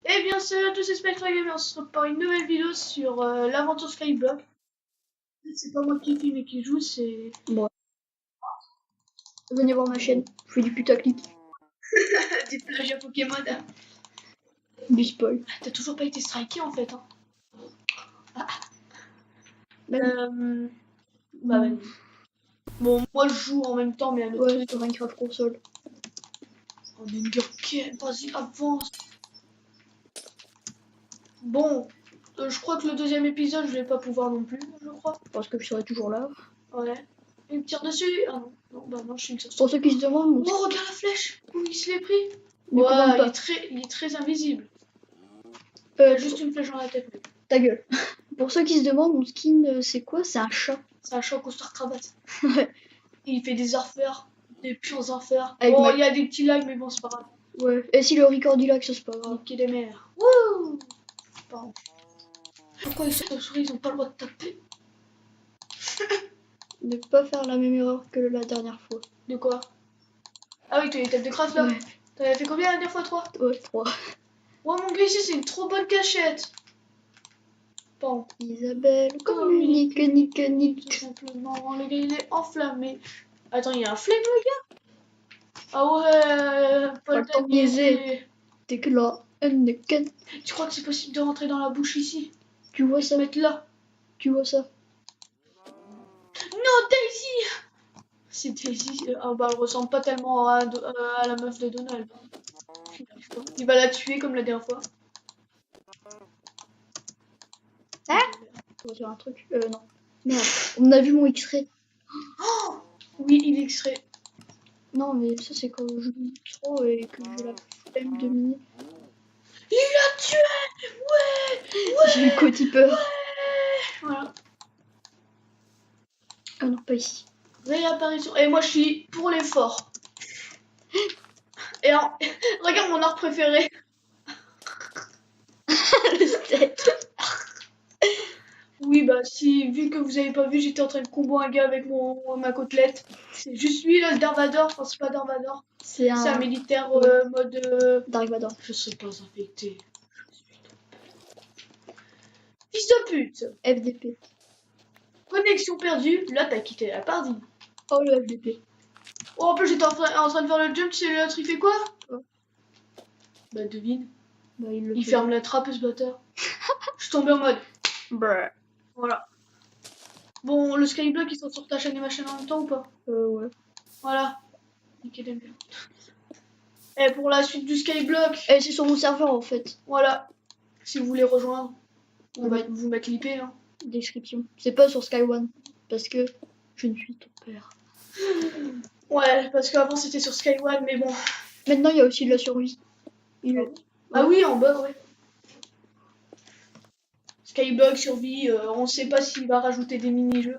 Eh bien, salut à tous, c'est Spectre Game et on se retrouve pour une nouvelle vidéo sur l'aventure Skyblock. C'est pas moi qui filme et qui joue, c'est... Bon. Venez voir ma chaîne, je fais du putaclic. des plagiats Pokémon. Du spoil. T'as toujours pas été striké en fait. Hein. Ben, Bah, vas-y. Bon, moi je joue en même temps, mais à notre ouais, truc. sur Minecraft console. On est une game, vas-y, avance. Bon, je crois que le deuxième épisode, je vais pas pouvoir non plus, je crois. Parce que je serai toujours là. Ouais. Il me tire dessus. Ah non, non, bah non, je suis une sorcière. Pour ceux qui se demandent, mon Oh, regarde la flèche. Où il se l'est pris. ne Ouais, commande pas. il est très invisible. Il a juste une flèche dans la tête. Ta gueule. Pour ceux qui se demandent, mon skin, c'est quoi? C'est un chat. C'est un choc au star cravate. Ouais. Il fait des enfers, des purs enfers. Avec Bon, il y a des petits lags, mais bon, c'est pas grave. Ouais. Et si le record du lac, ça c'est pas grave. Niquer les mères. Wouh. Pardon. Pourquoi les chauves-souris, ils ont pas le droit de taper? Ne pas faire la même erreur que la dernière fois. De quoi? Ah oui, tu as les têtes de craft là. Ouais. T'avais fait combien la dernière fois, 3? Ouais, 3. Ouais, mon gars, ici, c'est une trop bonne cachette. Bon. Isabelle, communique, nique, Tout nique. simplement, le gars, il est enflammé. Attends, il y a un flemme, le gars? Ah ouais, pas le temps de niaiser. T'es que là. Tu crois que c'est possible de rentrer dans la bouche ici? Tu vois Et se ça? mettre là? Tu vois ça? Non, Daisy! C'est Daisy. Ah bah, elle ressemble pas tellement à la meuf de Donald. Il va la tuer comme la dernière fois. Hein? On va faire un truc. Non. Merde. On a vu mon X-ray. Oh oui, il est extrait. Non, mais ça, c'est quand je joue trop et que j'ai la flemme de miner. Il l'a tué! Ouais! J'ai eu côté peur. Voilà. Ah non, pas ici. Réapparition. Et moi, je suis pour l'effort. Et regarde mon art préféré. Le steak. Oui, bah si, vu que vous avez pas vu, j'étais en train de combo un gars avec ma côtelette. C'est juste lui là, le Darvador. Enfin, c'est pas Darvador. C'est C'est un un militaire mode. Dark Vador. Je serai pas infecté. Je suis fils de pute. FDP. Connexion perdue. Là, t'as quitté la partie. Oh, le FDP. Oh, en plus, j'étais en train de faire le jump. C'est l'autre, il fait quoi? Oh. Bah, devine. Bah, il ferme la trappe, ce bâtard. Je suis tombé en mode. Bruh. Voilà. Bon, le Skyblock, il sort sur ta chaîne et ma chaîne en même temps ou pas? Ouais. Voilà. Niquez les murs. Et pour la suite du Skyblock, Et c'est sur mon serveur en fait. voilà. Si vous voulez rejoindre, on va Ouais. vous mettre l'IP. Hein. Description. C'est pas sur Sky One. Parce que je ne suis ton père. Ouais, parce qu'avant c'était sur Sky One, mais bon. Maintenant, il y a aussi de la survie. Ah oui, en bas, ouais. Skyblock, survie, on sait pas s'il va rajouter des mini-jeux.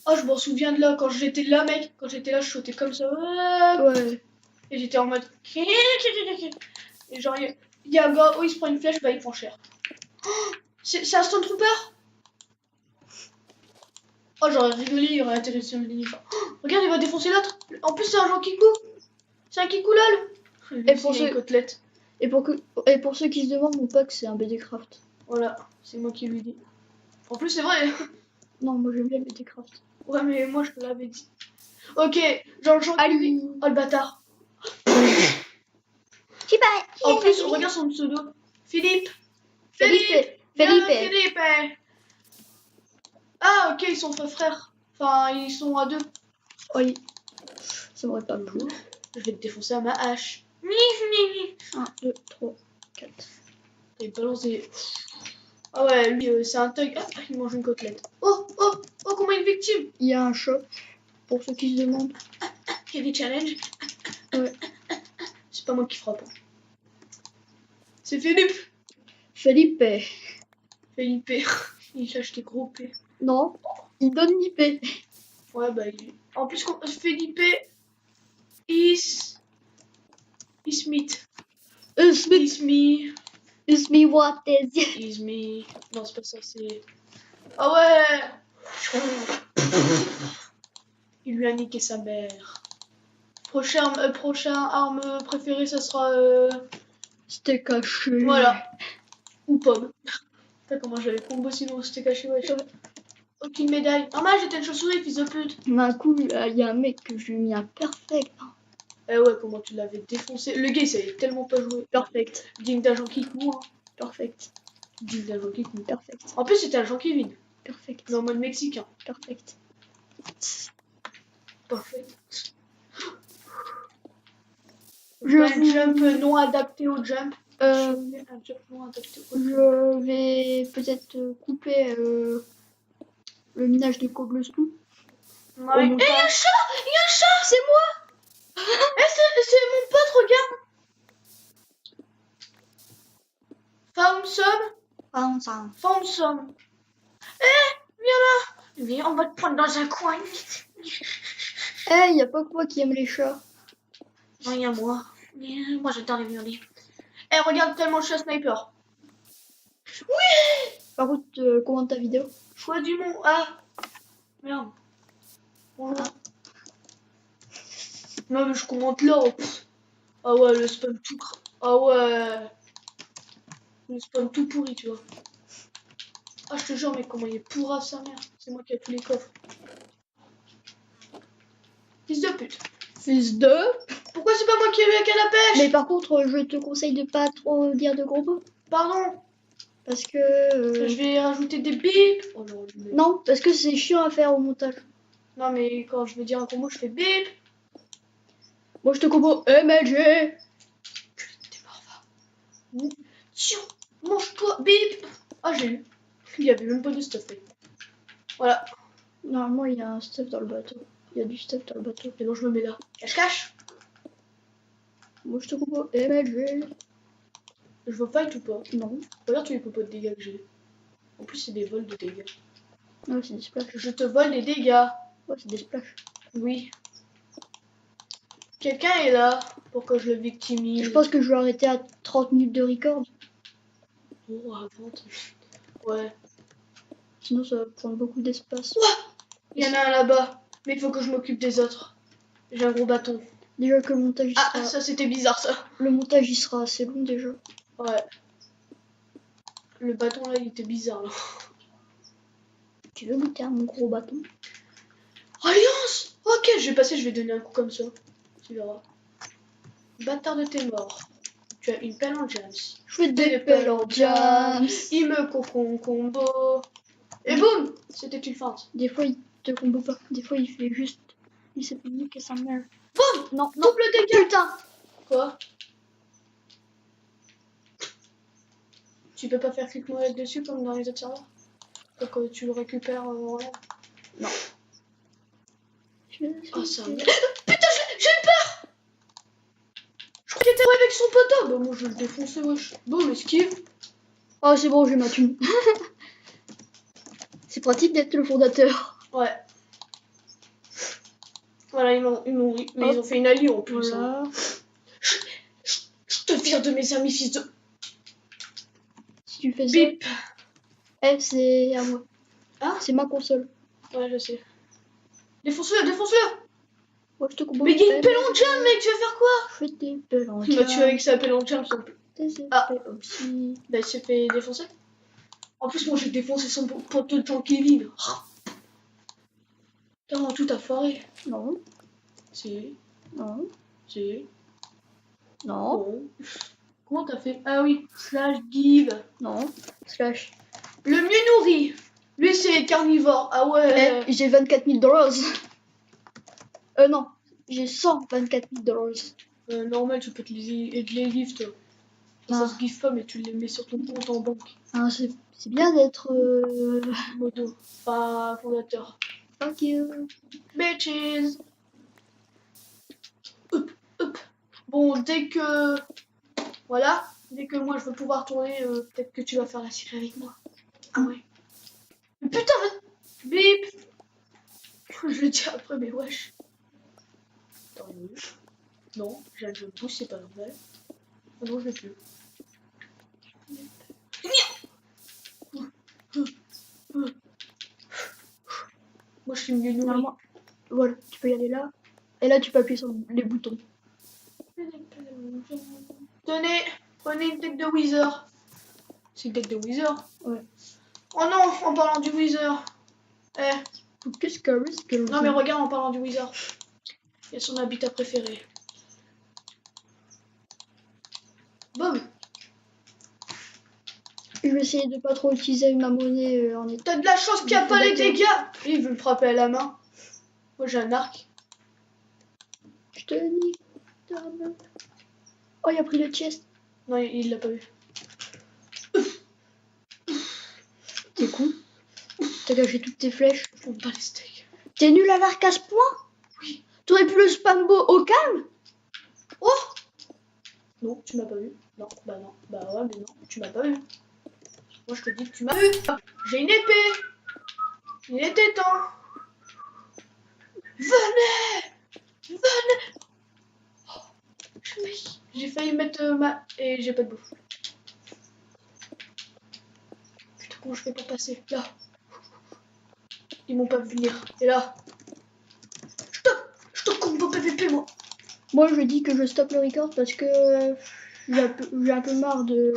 Oh, je m'en souviens de là, quand j'étais là, mec. Quand j'étais là, je sautais comme ça. Ouais. Et j'étais en mode. Et genre, il y a un gars, oh, il se prend une flèche, bah il prend cher. Oh, c'est un Stormtrooper. Oh, j'aurais rigolé, il aurait atterri sur le ligne. Oh, regarde, il va défoncer l'autre. En plus, c'est un Jean Kikou. C'est un Kikou lol. Et pour ceux... côtelette. Et pour ceux qui se demandent, mon pack c'est un BDcraft. Voilà, c'est moi qui lui dis. En plus, c'est vrai. Non, moi j'aime bien le BDcraft. Ouais, mais moi je te l'avais dit. Ok, genre Jean Ali. Oh le bâtard. En plus, on regarde son pseudo. Philippe. Philippe. Ah, ok, ils sont frères. Enfin, ils sont à deux. Oui. Ça m'aurait pas plu. Je vais te défoncer à ma hache. 1, 2, 3, 4. Et balance des... Ah ouais, lui, c'est un thug. Ah, il mange une côtelette. Oh, comment une victime. Il y a un shop, pour ceux qui se demandent. Il y a des challenges. Ouais. C'est pas moi qui frappe. C'est Philippe. Felipe. Philippe. Il cherche des gros P. Non, il donne l'IP. Ouais, bah, en plus, Philippe is Smith. Smith. Is me what is Is me. Non, c'est pas ça, c'est. Ah ouais. Il lui a niqué sa mère. Prochain arme préférée, ça sera C'était caché. Voilà. Ou pomme. Putain, comment j'avais combo sinon c'était caché, wesh. Aucune médaille. Normal, j'étais une chauve-souris, fils de pute. D'un coup, il y a un mec que je lui ai mis un perfect. Eh ouais, comment tu l'avais défoncé. Le gars, il savait tellement pas jouer. Perfect. Digne d'agent kick moi. Perfect. Digne d'agent kick moi. Perfect. En plus, c'était agent Kevin. Perfect. Mais en mode mexicain. Perfect. Parfait. Je Un vous- jump non adapté au jump. Euh, Un jump non adapté au jump. je vais peut-être couper le minage de cobblestone. Ouais. Au Eh, montage. y'a un chat! Y'a un chat! C'est moi. Eh, c'est mon pote, regarde! Found some. Found some. Eh, viens là! Viens, on va te prendre dans un coin. Eh, y a pas que moi qui aime les chats. Viens, moi. Moi, j'adore les violets. Eh, regarde tellement le chat sniper. Par contre, commente ta vidéo. Choix du monde. Ah! Merde. Bonjour. Ah. Non, mais je commente là. Pff. Ah ouais, le spawn tout. Ah ouais. Le spawn tout pourri, tu vois. Ah, je te jure, mec, comment il est pourra sa mère. C'est moi qui ai tous les coffres. Fils de pute. Fils de. Pourquoi c'est pas moi qui ai eu la canne à pêche? Mais par contre, je te conseille de pas trop dire de gros mots. Pardon. Parce que. Je vais rajouter des bips. Oh non, mais... Non, parce que c'est chiant à faire au montage. Non, mais quand je veux dire un combo, je fais bip. Moi, je te combo MLG. T'es mort, va. Tiens, mange-toi, bip. Ah, j'ai eu. Il y avait même pas de stuff. Voilà. Normalement, il y a un stuff dans le bateau. Il y a du stuff dans le bateau. Et donc, je me mets là. Cache-cache. Moi, je te combo MLG. Je veux fight ou pas? Non. Regarde tous les popos de dégâts que j'ai. En plus, c'est des vols de dégâts. Non, c'est des splashs. Je te vole les dégâts. Ouais, c'est des splashs. Oui. Quelqu'un est là pour que je le victimise. Je pense que je vais arrêter à 30 minutes de record. Oh, avant. Ouais. Sinon, ça va prendre beaucoup d'espace. Il y en a un là-bas. Mais il faut que je m'occupe des autres. J'ai un gros bâton. Déjà que le montage, il Ah, sera... ça c'était bizarre ça. Le montage, il sera assez long déjà. Ouais. Le bâton là, il était bizarre là. Tu veux goûter à mon gros bâton? Alliance! Ok, je vais passer, je vais donner un coup comme ça. Tu verras. Bâtard de tes morts. Tu as une pelle en jams. Je fais des pelles en jams. Il me combo. Et boum! C'était une feinte. Des fois, il te combo pas. Des fois, il fait juste... Il s'est fait niquer sa mère. Boum! Non, non. Double dégâts! Putain! Quoi? Tu peux pas faire clic molette dessus comme dans les autres serveurs? Pour que tu le récupères en live? Non. Oh ça me... Putain, j'ai eu peur! Je crois qu'il était avec son poteau. Bah moi je vais le défoncer, wesh. Boum, esquive. Oh, c'est bon, j'ai ma thune. C'est pratique d'être le fondateur. Ouais. Voilà, mais ils ont fait une alliée en plus. Voilà. Hein. Je te vire de mes amis, fils de... Si tu fais ça... Bip. Eh, c'est à moi. Hein? C'est ma console. Ouais, je sais. Défonce-le, défonce-le! Moi, je te combo. Mais il y a une pelle en jam, mec, tu vas faire quoi? Je fais des pelles en Il m'a tué avec sa pelle en jam, son... Ah. aussi. Bah, il s'est fait défoncer. En plus, moi, j'ai défoncé son poteau de Jean-Kevin. Putain, tout a foiré. Non, Si, non, si, non, bon. Comment t'as fait? Ah oui, slash give. non. Slash. Le mieux nourri. Lui, c'est carnivore. Ah ouais. Eh, j'ai 24 000 $. Non, j'ai 124 000 $. Normal, tu peux te les gift. Ah. Ça se give pas, mais tu les mets sur ton compte en banque. Ah, c'est bien d'être... Modo, pas fondateur. Fuck you. Bitches. Hop, hop. Bon, dès que... Voilà. Dès que moi, je veux pouvoir tourner, peut-être que tu vas faire la série avec moi. Ah ouais. Mais putain, bip. Je le dis après, mais wesh. Attends, non, j'ai un jeu de pouce, c'est pas normal. Ah non, je l'ai plus. Moi, je suis mieux nourri. Normalement, voilà, tu peux y aller là. Et là, tu peux appuyer sur les boutons. Tenez. Prenez une tête de Wither. C'est une tête de Wither. Ouais. Oh non, en parlant du Wither. Eh, Qu'est-ce que non mais regarde en parlant du Wither. Il y a son habitat préféré. Boum. Je vais essayer de pas trop utiliser ma monnaie en état. T'as de la chance qu'il n'y a pas les dégâts. Il veut me frapper à la main. Moi j'ai un arc. Je te dis. Oh, il a pris le chest. Non, il l'a pas vu. T'es con. T'as gâché toutes tes flèches. Je monte pas les steaks. T'es nul à l'arc à ce point? Oui. T'aurais pu le spam au calme? Oh non, tu m'as pas vu. Non, bah non. Bah ouais, mais non, tu m'as pas vu. Moi je te dis que tu m'as vu. J'ai une épée. Il était temps. Venez. Venez. Oh, j'ai failli mettre ma... Et j'ai pas de bouffe. Putain, comment je fais pour passer? Là. Ils m'ont pas vu venir. Et là. Je te compte vos PVP, moi. Moi, je dis que je stoppe le record parce que j'ai un peu marre de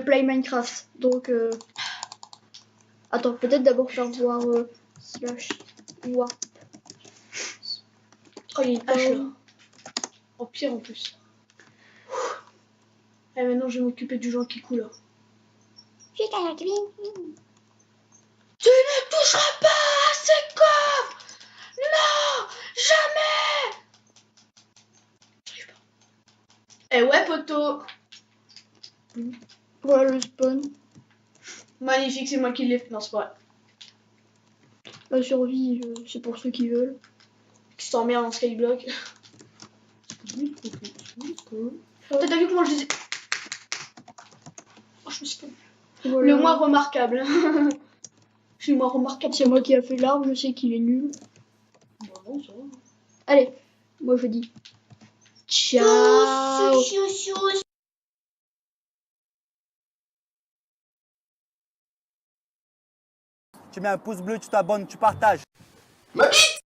play Minecraft. Donc, attends, peut-être d'abord faire voir slash warp. Oh, il y a une hache là. En pire en plus. Et maintenant, je vais m'occuper du gens qui coule là. Tu ne toucheras pas à ces coffres! Non! Jamais! J'arrive pas. Eh ouais, poteau! Voilà le spawn. Magnifique, c'est moi qui l'ai fait. Non, c'est pas vrai. La survie, c'est pour ceux qui veulent. Qui s'emmerde en skyblock. T'as vu comment je les ai... Oh, je me suis fait... Voilà. Le moins remarquable. Je suis le moins remarquable. C'est moi qui a fait l'arbre, je sais qu'il est nul. Bah non, ça va. Allez, moi je dis ciao. Tu mets un pouce bleu, tu t'abonnes, tu partages. Ma bite.